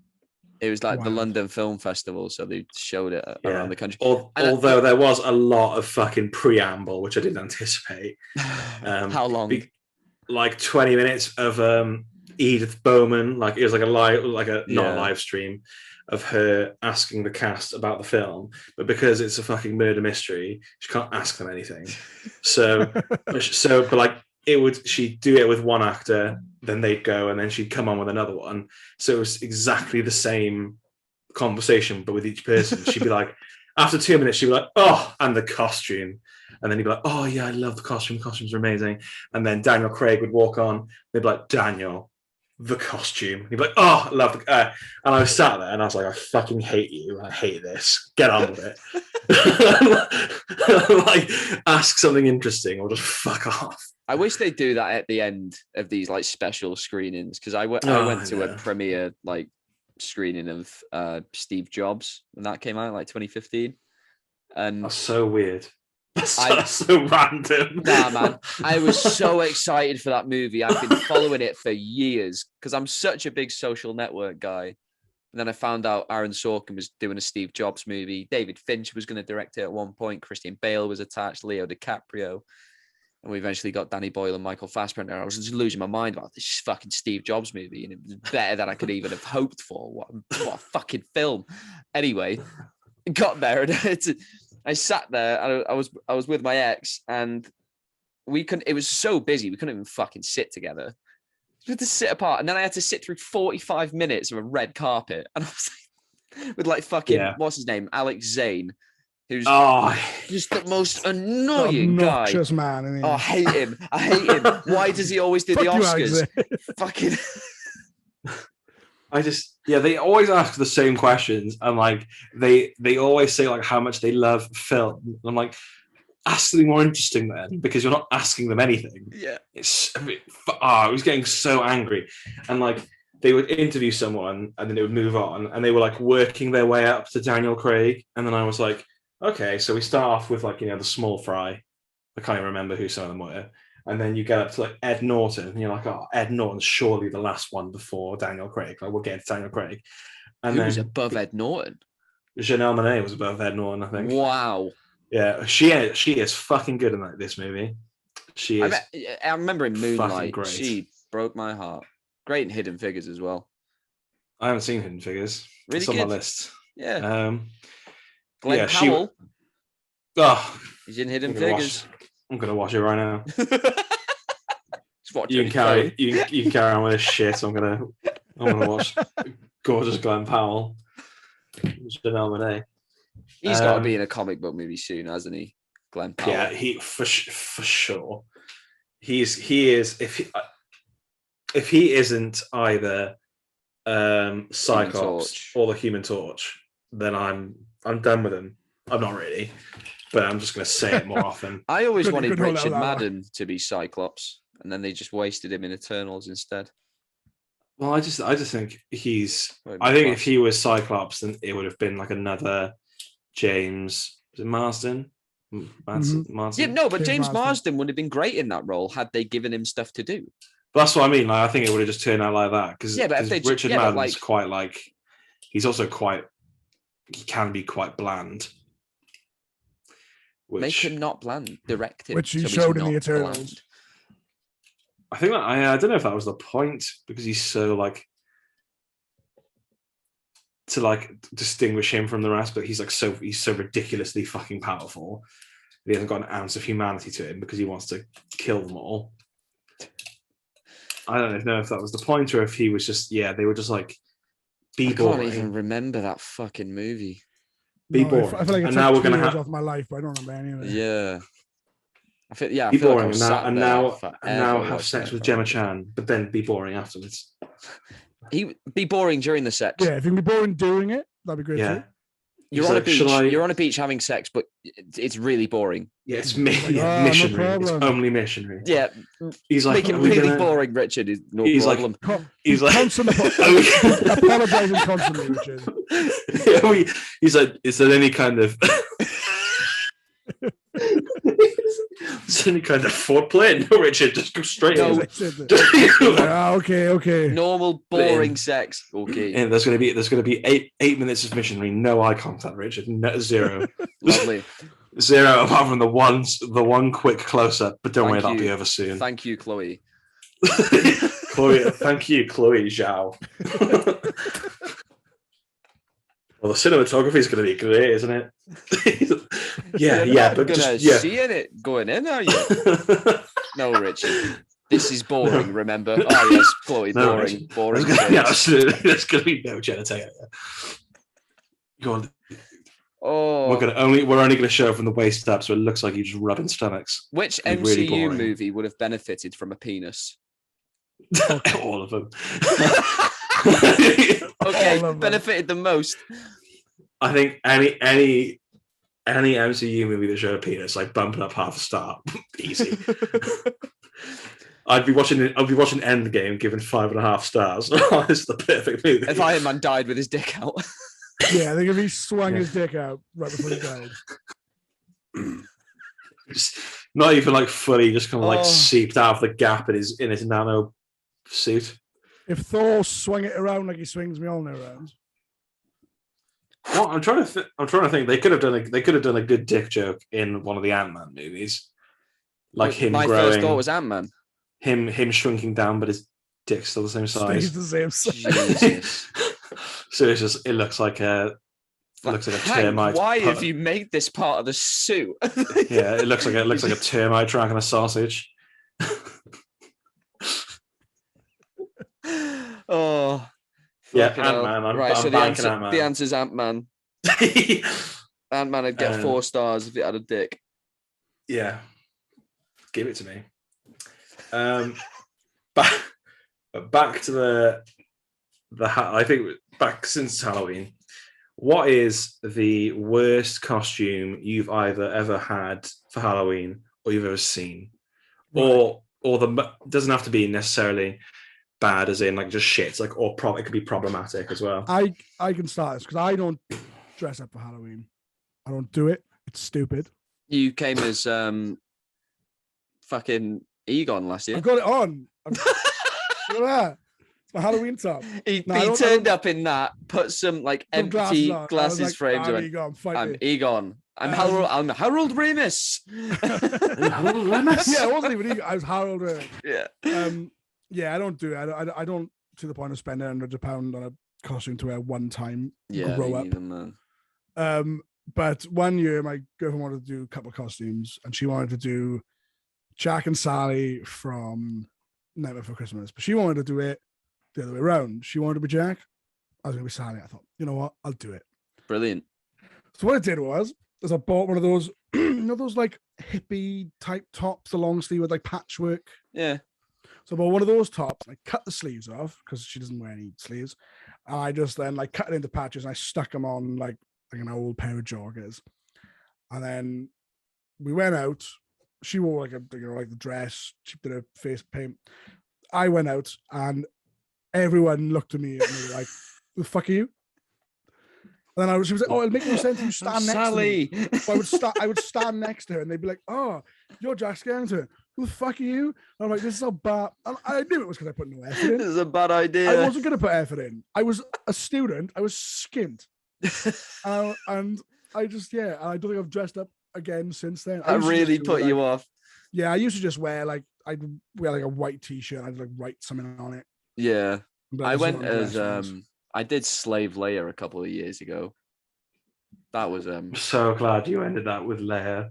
It was like the London Film Festival, so they showed it around the country. Although there was a lot of fucking preamble, which I didn't anticipate. How long? Like 20 minutes of Edith Bowman. Like it was like not a live stream of her asking the cast about the film, but because it's a fucking murder mystery, she can't ask them anything. She'd do it with one actor, then they'd go, and then she'd come on with another one. So it was exactly the same conversation, but with each person. She'd be like, after 2 minutes, she'd be like, oh, and the costume. And then he'd be like, oh yeah, I love the costume. The costumes are amazing. And then Daniel Craig would walk on. They'd be like, Daniel, the costume. He'd be like, oh, I love the and I was sat there and I was like, I fucking hate you. I hate this. Get on with it. Like, ask something interesting or just fuck off. I wish they'd do that at the end of these like special screenings, because I went to a premiere like screening of Steve Jobs when that came out, like 2015. And that's so weird. That's so random. Nah, man. I was so excited for that movie. I've been following it for years because I'm such a big Social Network guy. And then I found out Aaron Sorkin was doing a Steve Jobs movie. David Finch was going to direct it at one point. Christian Bale was attached, Leo DiCaprio. And we eventually got Danny Boyle and Michael Fassbender. I was just losing my mind about this fucking Steve Jobs movie. And it was better than I could even have hoped for. What a fucking film. Anyway, got there and I sat there and I was with my ex, and it was so busy we couldn't even fucking sit together. We had to sit apart, and then I had to sit through 45 minutes of a red carpet, and I was like, with like fucking what's his name, Alex Zane, who's just the most annoying guy. Man, I mean. I hate him. Why does he always do the Oscars? Fucking. They always ask the same questions, and like they always say like how much they love film. I'm like, ask something more interesting then, because you're not asking them anything. Yeah, I was getting so angry, and like they would interview someone and then they would move on, and they were like working their way up to Daniel Craig, and then I was like, okay, so we start off with like the small fry. I can't even remember who some of them were. And then you get up to like Ed Norton, and you're like, oh, Ed Norton's surely the last one before Daniel Craig. Like, we'll get to Daniel Craig. And Who then was above Ed Norton? Janelle Monáe was above Ed Norton, I think. Wow. Yeah, she is fucking good in this movie. She is. I remember in Moonlight, great. she broke my heart. Great in Hidden Figures as well. I haven't seen Hidden Figures. Really it's on good. my list. Yeah. Glenn Powell. He's in Hidden Figures. I'm gonna watch it right now. Just watch you can carry. You can carry on with this shit. I'm gonna watch gorgeous Glenn Powell. Janelle Monáe. He's got to be in a comic book movie soon, hasn't he? Glenn Powell. Yeah, he for sure. He is. If he isn't either Cyclops or the Human Torch, then I'm done with him. I'm not really, but I'm just going to say it more often. I always wanted Richard Madden to be Cyclops, and then they just wasted him in Eternals instead. Well, I just think he's. I think if he was Cyclops, then it would have been like another James. Was it Marsden? Marsden? Yeah, no, but James Marsden would have been great in that role had they given him stuff to do. But that's what I mean. Like, I think it would have just turned out like that because Richard Madden's quite like. He's also quite. He can be quite bland. Make him not bland. Direct him. Which he showed in the Eternals. Bland. I think that I don't know if that was the point because he's so like to like distinguish him from the rest, but he's so ridiculously fucking powerful. He hasn't got an ounce of humanity to him because he wants to kill them all. I don't know if that was the point or if he was just they were just like be boring. I can't even remember that fucking movie. Be boring. I feel like it's now we're gonna have off my life, but I don't remember any of it. Yeah. Be boring and now have sex with Gemma Chan, but then be boring afterwards. He be boring during the sex. Yeah, if you can be boring doing it, that'd be great. Yeah. You're on a beach. You're on a beach having sex, but it's really boring. Yeah, it's missionary. It's only missionary. Yeah, he's like make it really boring. Richard is no problem. He's like apologizing constantly, Richard. He's like, is there any kind of is there any kind of foreplay? No, Richard, just go straight in. Okay. Normal, boring sex. Okay. And there's gonna be 8 minutes of missionary, no eye contact, Richard. Zero. Lovely. Zero apart from the one quick close up, but don't worry, that'll be over soon. Thank you, Chloe. Thank you, Chloe Zhao. Well, the cinematography is going to be great, isn't it? But just seeing it going in, are you? No, Richard. This is boring. Remember? Oh yes, Chloe. Boring. Absolutely. There's going to be no genitalia. Go on. Oh, we're only going to show from the waist up, so it looks like you're just rubbing stomachs. Which MCU movie would have benefited from a penis? All of them. Okay, benefited the most. I think any MCU movie that showed a penis, like bumping up half a star, easy. I'd be watching Endgame, given 5.5 stars. It's the perfect movie. If Iron Man died with his dick out. Yeah, I think if he swung his dick out right before he died. Not even like fully, just kind of like seeped out of the gap in his nano suit. If Thor swung it around like he swings Mjolnir around. Well, I'm trying to think. They could have done a good dick joke in one of the Ant-Man movies, like him growing. My first thought was Ant-Man. Him shrinking down, but his dick's still the same size. Stays the same size. So it looks like a termite. Why have you made this part of the suit? Yeah, it looks like a termite dragging a sausage. Oh, yeah, Ant-Man. Right, so the answer's Ant-Man. Ant-Man would get 4 stars if it had a dick. Yeah, give it to me. Back to the I think back since Halloween. What is the worst costume you've either ever had for Halloween or you've ever seen, or doesn't have to be necessarily bad as in like just shit, like it could be problematic as well. I can start this because I don't dress up for Halloween. I don't do it. It's stupid. You came as fucking Egon last year. I've got it on. Look at that. It's my Halloween top. He turned up in that, put some like empty glasses frames on. Egon, I'm Egon. I'm Harold Ramis. Harold Ramis? Yeah, I wasn't even Egon. I was Harold Ramis. Yeah. Yeah, I don't do it. I don't to the point of spending £100 on a costume to wear one time. Yeah, grow up. Man. But one year my girlfriend wanted to do a couple of costumes, and she wanted to do Jack and Sally from Nightmare Before Christmas, but she wanted to do it the other way around. She wanted to be Jack. I was going to be Sally. I thought, you know what? I'll do it. Brilliant. So what I did was I bought one of those, those like hippie type tops, the long sleeve with like patchwork. Yeah. So I bought one of those tops. I cut the sleeves off because she doesn't wear any sleeves. And I just then like cut it into patches and I stuck them on like an old pair of joggers. And then we went out. She wore like like the dress. She did her face paint. I went out and everyone looked at me like, "Who the fuck are you?" And then she was like, "Oh, it'll make no sense if you stand next Sally. to me." So I would stand next to her, and they'd be like, "Oh, you're Jack Skellington. Who the fuck are you?" And I'm like, "This is so bad." And I knew it was because I put no effort in. This is a bad idea. I wasn't going to put effort in. I was a student. I was skint, and I just I don't think I've dressed up again since then. That really put you off. Yeah, I used to just wear I'd wear like a white t-shirt. I'd like write something on it. Yeah, I went as ones. I did Slave Leia a couple of years ago. That was I'm so glad you ended that with Leia.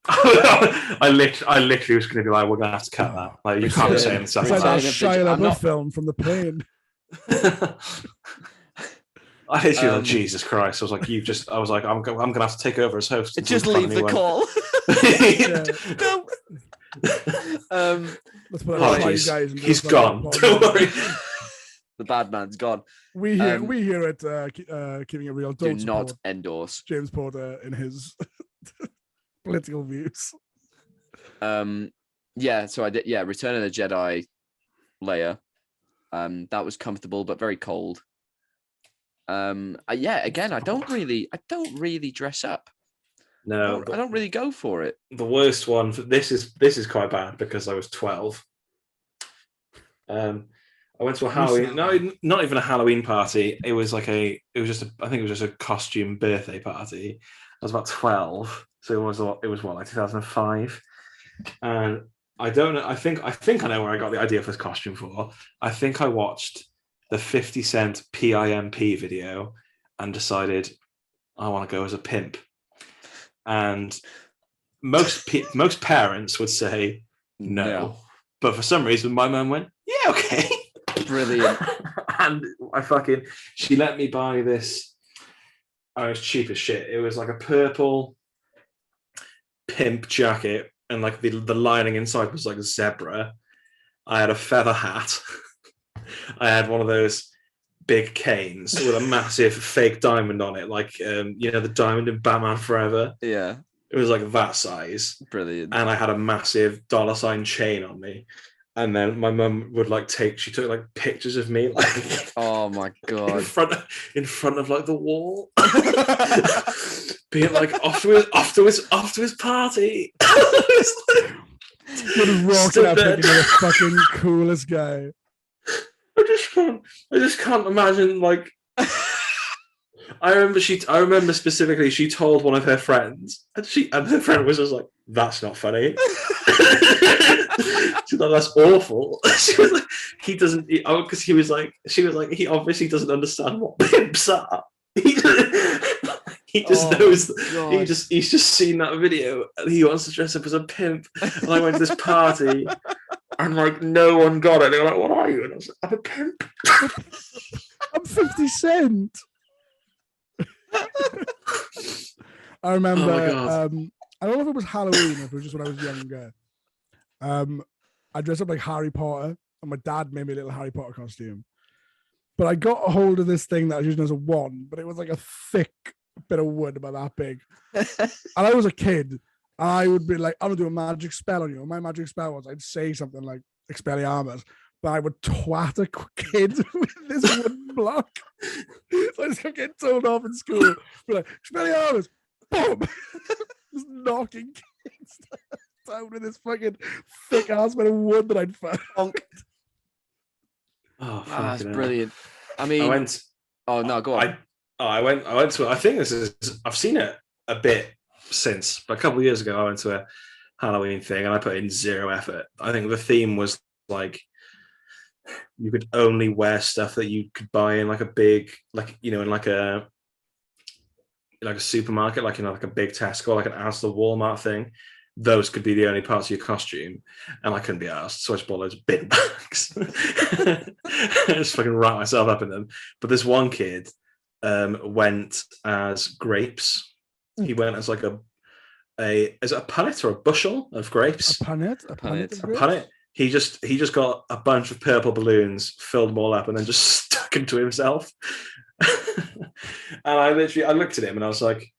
I literally was going to be like, we're going to have to cut that. Like, you can't be saying stuff like that like Shia LaBeouf film from the plane. I literally like, Jesus Christ. I was like, I'm going to have to take over as host. Just leave the call. No. Let's put it guys. He's gone. Don't worry. The bad man's gone. We here at Keeping It Real do not endorse James Porter in his political views. So I did Return of the Jedi Leia. That was comfortable but very cold. Again, I don't really dress up. No, I don't really go for it. The worst one this is quite bad because I was 12. I went to a Halloween, not even a Halloween party. It was just a costume birthday party. I was about 12, so it was like 2005, and I don't know. I think I know where I got the idea for this costume for. I think I watched the 50 Cent PIMP video and decided I want to go as a pimp. And most parents would say no, but for some reason my mum went, yeah, okay. Brilliant. And she let me buy this. It was cheap as shit. It was like a purple pimp jacket, and like the lining inside was like a zebra. I had a feather hat. I had one of those big canes with a massive fake diamond on it, like the diamond in Batman Forever. Yeah. It was like that size. Brilliant. And I had a massive $ chain on me. And then my mum would she took like pictures of me, like, oh my God, in front of like the wall, being like, after his party. You're just walking up thinking you're the fucking coolest guy. I just can't imagine, like. I remember specifically she told one of her friends, and her friend was just like, "That's not funny." She's like, "That's awful." She was like, "He doesn't," because she was like, "He obviously doesn't understand what pimps are." He just knows. He's just seen that video, and he wants to dress up as a pimp. And I went to this party, and like no one got it. They were like, "What are you?" And I was like, "I'm a pimp." I'm 50 Cent. I remember. I don't know if it was Halloween or if it was just when I was younger. I dressed up like Harry Potter, and my dad made me a little Harry Potter costume. But I got a hold of this thing that I was using as a wand, but it was like a thick bit of wood about that big. And I was a kid, and I would be like, "I'm gonna do a magic spell on you." And my magic spell was I'd say something like "Expelliarmus," but I would twat a kid with this wooden block. So I just kept getting told off in school. Be like, "Expelliarmus!" Boom! Just knocking kids. town with this fucking thick ass bit of wood that I'd found. Oh, That's fucking hell. brilliant. I mean, I went. oh no, go on. I went to. I think this is. I've seen it a bit since, but a couple of years ago, I went to a Halloween thing and I put in zero effort. I think the theme was like you could only wear stuff that you could buy in like a big, like in like a supermarket, like like a big Tesco, like an Asda Walmart thing. Those could be the only parts of your costume, and I couldn't be asked, so I just bought loads of bin bags. I just fucking wrap myself up in them. But this one kid went as grapes. He went as like is it a punnet or a bushel of grapes? A punnet. A punnet. He just got a bunch of purple balloons, filled them all up, and then just stuck them to himself. And I looked at him and I was like,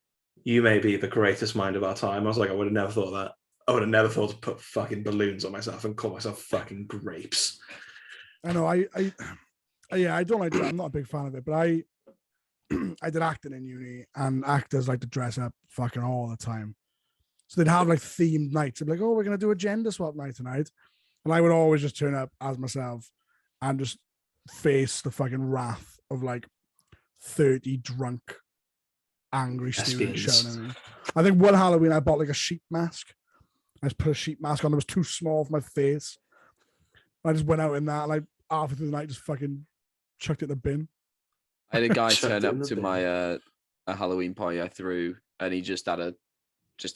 you may be the greatest mind of our time. I was like, I would have never thought that. I would have never thought to put fucking balloons on myself and call myself fucking grapes. I know. I don't like that. I'm not a big fan of it, but I did acting in uni, and actors like to dress up fucking all the time. So they'd have like themed nights. They'd be like, oh, we're going to do a gender swap night tonight. And I would always just turn up as myself and just face the fucking wrath of like 30 drunk, angry students shouting at me. I think one Halloween I bought like a sheep mask. I just put a sheep mask on that was too small for my face. I just went out in that, and like after the night just fucking chucked it in the bin. I had a guy turn up to my a Halloween party I threw, and he just had a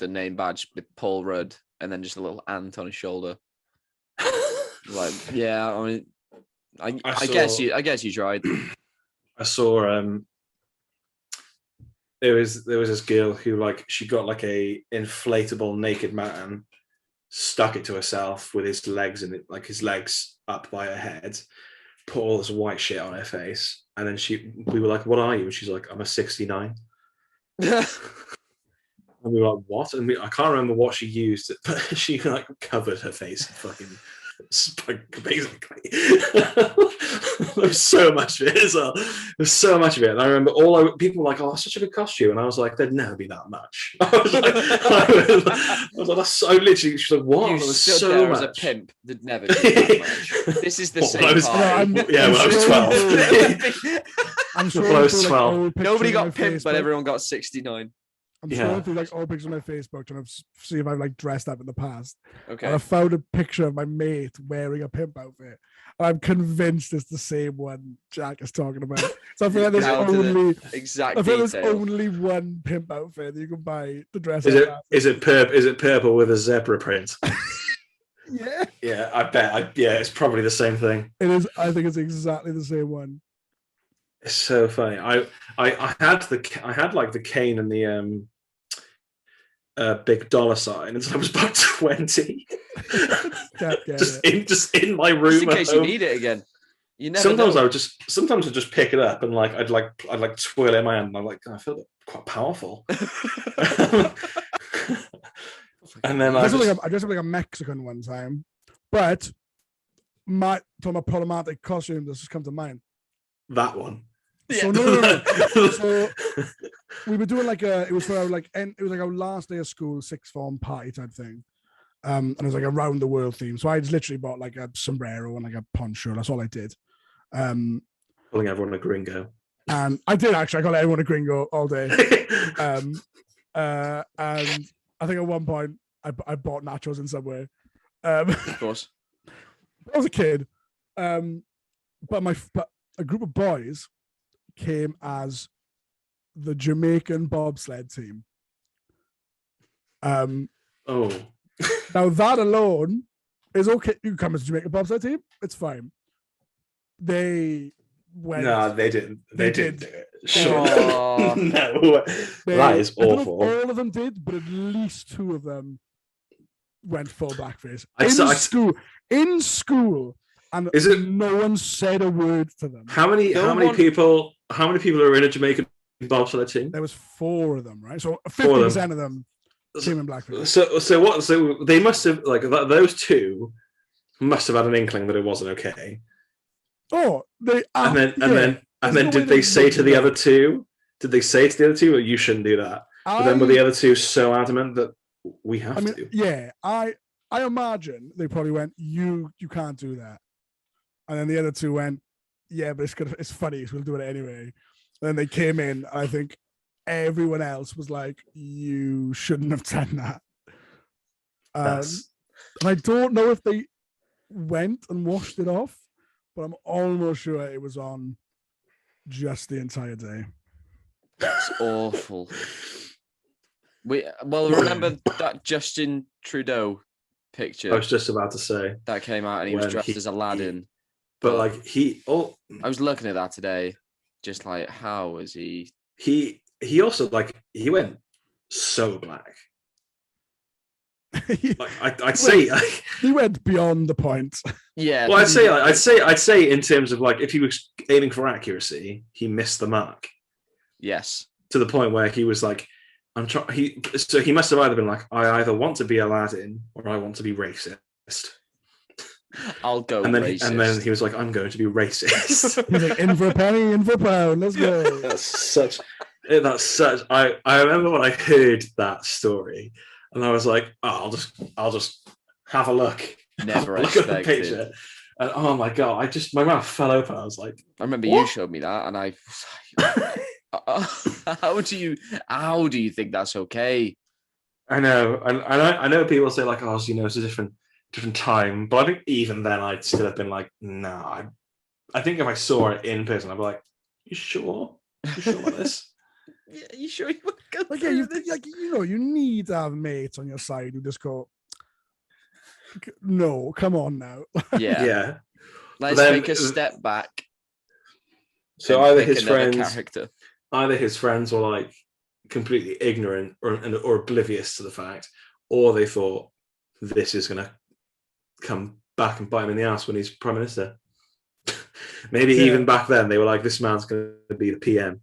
name badge with Paul Rudd and then just a little ant on his shoulder. Like, yeah, I mean, I guess you tried. I saw there was this girl who like she got like a inflatable naked man, stuck it to herself with his legs in it, like his legs up by her head, put all this white shit on her face, and then we were like, "What are you?" And she's like, "I'm a 69." And we were like, "What?" And I can't remember what she used, but she like covered her face in fucking spunk, basically. There's so much of it as well. There's so much of it. And I remember people were like, "Oh, that's such a good costume." And I was like, "There'd never be that much." I was like, "That's so literally." She's like, "What?" You There was stood so there much. as a pimp. There'd never be that much. This is the same party. When I was 12. I'm sure when I was 12. Nobody got pimped, but everyone got 69. I'm scrolling through like old pictures on my Facebook trying to see if I've like dressed up in the past. Okay. And I found a picture of my mate wearing a pimp outfit. And I'm convinced it's the same one Jack is talking about. So I feel like there's only one pimp outfit that you can buy to dress up. Is it purple with a zebra print? Yeah. Yeah, I bet. It's probably the same thing. It is. I think it's exactly the same one. It's so funny. I had like the cane and the big dollar sign until I was about 20. just in my room. Just in case you need it again. You never sometimes know. I'd just pick it up and like I'd twirl it in my hand and I'm like, I feel quite powerful. And then I dressed up like a Mexican one time, but talking about problematic costume that's just come to mind. That one. So no. So we were doing it was for our our last day of school sixth form party type thing, and it was like around the world theme. So I just literally bought like a sombrero and like a poncho. That's all I did. Calling everyone a gringo. And I did actually. I called everyone a gringo all day. And I think at one point I bought nachos in Subway. Of course. I was a kid, but a group of boys came as the Jamaican bobsled team. Oh. Now that alone is okay. You can come as a Jamaican bobsled team. It's fine. They went. No, they didn't. They did do it. Sure. Oh. No. That is awful. All of them did, but at least two of them went full blackface in school. And no one said a word to them. How many people are in a Jamaican bobsled team? There was 4 of them, right? So 50% of them team in blackface. So they must have those 2 must have had an inkling that it wasn't okay. Oh, and then did they say to the other 2? Did they say to the other 2, you shouldn't do that? But then were the other 2 so adamant that we have to? Yeah, I imagine they probably went, you can't do that. And then the other two went, yeah, but it's funny, so we'll do it anyway. And then they came in, and I think everyone else was like, you shouldn't have done that. And I don't know if they went and washed it off, but I'm almost sure it was on just the entire day. That's awful. Remember that Justin Trudeau picture? I was just about to say that came out, and he was dressed as Aladdin. But like I was looking at that today, just like, how is he? He also like he went so black. I'd say he went beyond the point. Yeah. Well, I'd say in terms of like if he was aiming for accuracy, he missed the mark. Yes. To the point where he was like, So he must have either been like, I either want to be Aladdin or I want to be racist. I'll go racist. And then he was like, I'm going to be racist. He's like, in for a penny, in for a pound, let's go. That's such. I remember when I heard that story, and I was like, oh, I'll just have a look. Never look at the picture. And oh my god, my mouth fell open. I was like, I remember you showed me that, and I was like, how do you think that's okay? I know, and I know people say like, oh, so, it's a different time, but I think even then I'd still have been like, nah. I think if I saw it in person, I'd be like, you sure about this? Yeah, you sure you would go like, yeah, you need to have mates on your side who just go, no, come on now. Yeah. Let's take a step back. So either his friends were like completely ignorant or oblivious to the fact, or they thought this is going to come back and bite him in the ass when he's prime minister. Maybe even back then they were like, this man's going to be the PM.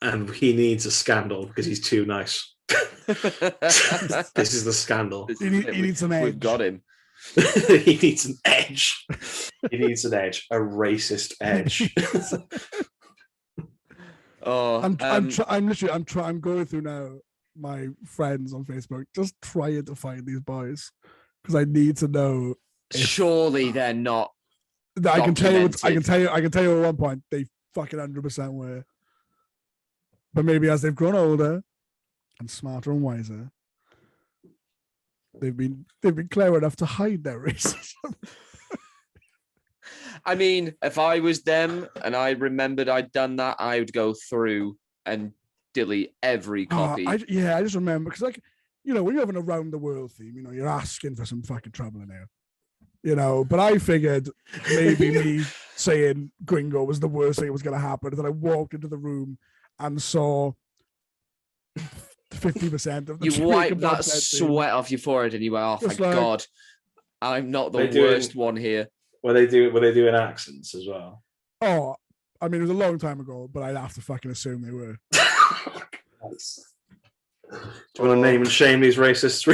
And he needs a scandal because he's too nice. This is the scandal. He needs an edge. We've got him. He needs an edge. He needs an edge. A racist edge. I'm going through now my friends on Facebook, just trying to find these boys because I need to know. Surely they're not. I can tell you at one point they fucking 100% were. But maybe as they've grown older and smarter and wiser, they've been clever enough to hide their racism. I mean, if I was them and I remembered I'd done that, I would go through and delete every copy. I just remember because, like, when you're having a round the world theme, you're asking for some fucking trouble in here. But I figured maybe me saying gringo was the worst thing that was going to happen. And then I walked into the room and saw 50% of the you wiped that sweat off your forehead and you went, oh, thank God, I'm not the worst one here. Were they doing accents as well? Oh, I mean, it was a long time ago, but I'd have to fucking assume they were. Nice. Do you want to name and shame these racists?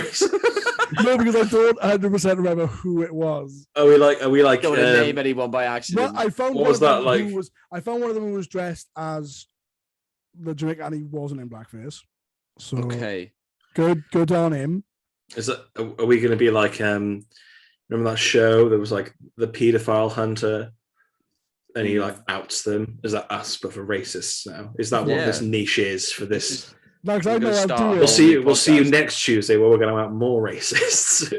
No, because I don't 100% remember who it was. Are we like? Don't want to name anyone by accident. Well, I found one of them who was dressed as the Jamaican, and he wasn't in blackface. So okay, good on him. Are we going to be like? Remember that show that was like the paedophile hunter, and he like outs them? Is that us, but for racists now? Is that what this niche is for this? No, because I know I'm doing. We'll see you next Tuesday, where we're going to out more racists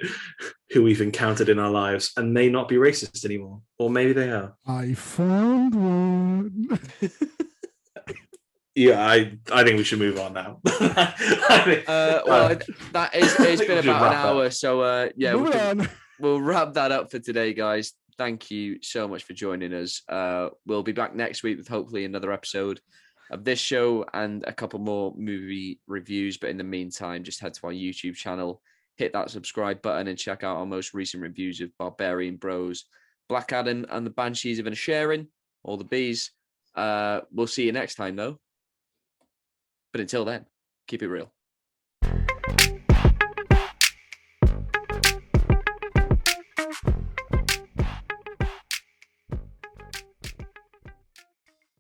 who we've encountered in our lives, and may not be racist anymore, or maybe they are. I found one. Yeah, I think we should move on now. It's been about an hour, so we'll wrap that up for today, guys. Thank you so much for joining us. We'll be back next week with hopefully another episode of this show and a couple more movie reviews. But in the meantime, just head to our YouTube channel, hit that subscribe button, and check out our most recent reviews of Barbarian Bros, Black Adam, and the Banshees of Inisherin, all the bees. We'll see you next time, though. But until then, keep it real.